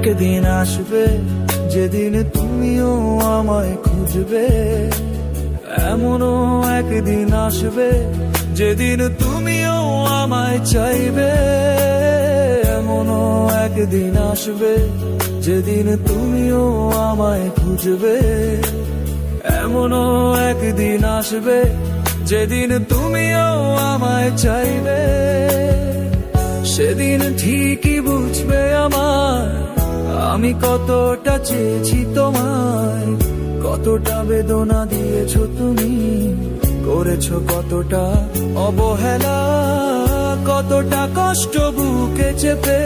একদিন আসবে যেদিন তুমিও আমায় খুঁজবে, এমনও একদিন আসবে যেদিন তুমিও আমায় চাইবে, এমনও একদিন আসবে যেদিন তুমিও আমায় খুঁজবে, এমনও একদিন আসবে যেদিন তুমিও আমায় চাইবে। সেদিন ঠিকই বুঝবে আমি কতটা চেয়েছি তোমায়, কতটা বেদনা দিয়েছো তুমি, করেছো কতটা অবহেলা, কতটা কষ্ট বুকে চেপে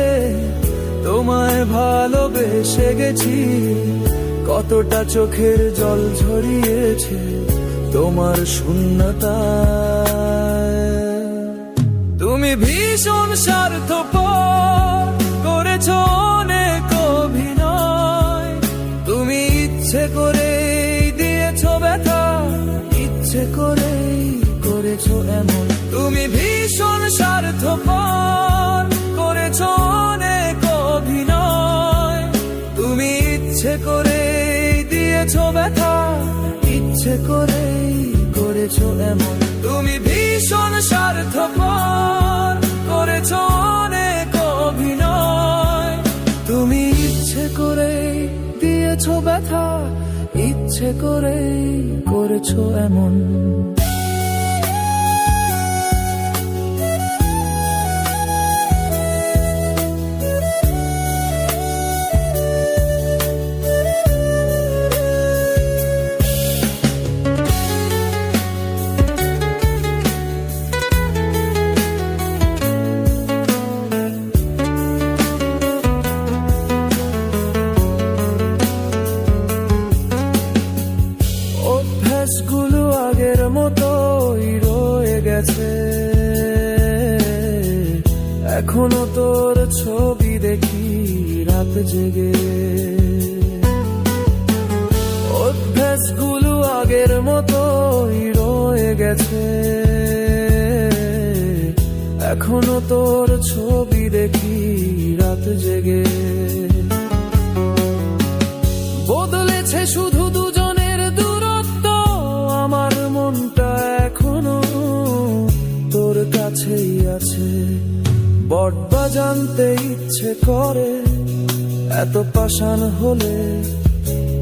তোমায় ভালোবেসে গেছি, কতটা চোখের জল ঝরিয়েছে তোমার শূন্যতায়। তুমি ভীষণ স্বার্থপর, করেছো অনেক অভিনয়, তুমি ইচ্ছে করেই দিয়েছো ব্যথা, ইচ্ছে করেই করেছো এমন। তুমি ভীষণ স্বার্থপর, করেছো অনেক অভিনয়, তুমি ইচ্ছে করেই দিয়েছো ব্যথা, ইচ্ছে করেই করেছো এমন। তুমি ভীষণ স্বার্থপর, করেছো অনেক অভিনয়, তুমি ইচ্ছে করেই দিয়েছো ব্যথা, ইচ্ছে করেই করেছো এমন। অভ্যাসগুলো আগের মতোই রয়ে গেছে, এখনো তোর ছবি দেখি রাত জেগে। অভ্যাসগুলো আগের মতোই রয়ে গেছে, এখনো তোর ছবি দেখি রাত জেগে। বদলেছে শুধু দুজনের দূরত্ব, আমার মনটা এখনো তোর কাছেই আছে। বড্ড জানতে ইচ্ছে করে এত পাষাণ হলে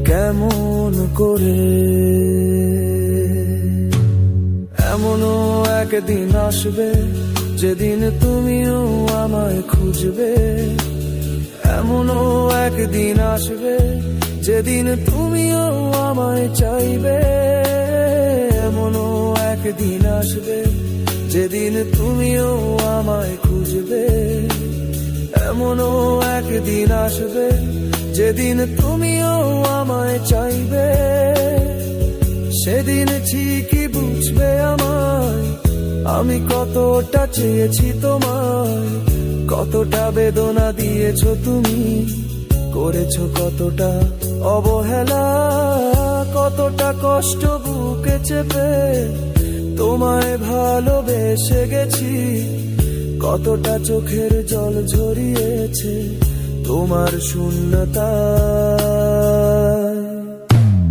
কেমন করে। এমনও একদিন আসবে যেদিন তুমিও আমায় খুঁজবে, এমনও একদিন আসবে যেদিন তুমিও আমায় চাইবে, এমনও একদিন আসবে যেদিন তুমিও আমায় খুঁজবে, এমনও একদিন আসবে যেদিন তুমিও আমায় চাইবে। সেদিন ঠিকই বুঝবে আমি কতটা চেয়েছি তোমায়, কতটা বেদনা দিয়েছো তুমি, করেছো কতটা অবহেলা, কতটা কষ্ট বুকে চেপে তোমায় ভালোবেসে গেছি, কতটা চোখের জল ঝরিয়েছে তোমার শূন্যতায়।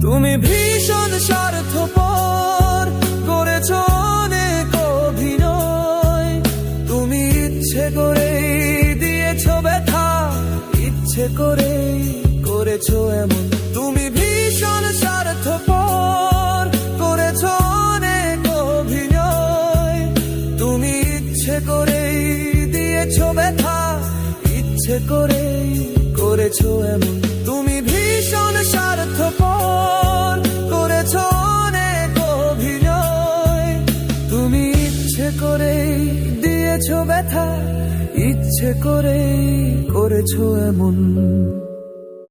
তুমি ভীষণ স্বার্থপর, করেছো অনেক অভিনয়, তুমি ইচ্ছে করেই দিয়েছো ব্যথা, ইচ্ছে করেই করেছো এমন। তুমি ভীষণ স্বার্থপর, করেছো অনেক অভিনয়, তুমি ইচ্ছে করেই দিয়েছো ব্যথা, ইচ্ছে করেই করেছো এমন। তুমি ভীষণ স্বার্থপর, করেছো অনেক অভিনয়, তুমি ইচ্ছে করেই দিয়েছো ব্যথা, ইচ্ছে করেই করেছো এমন।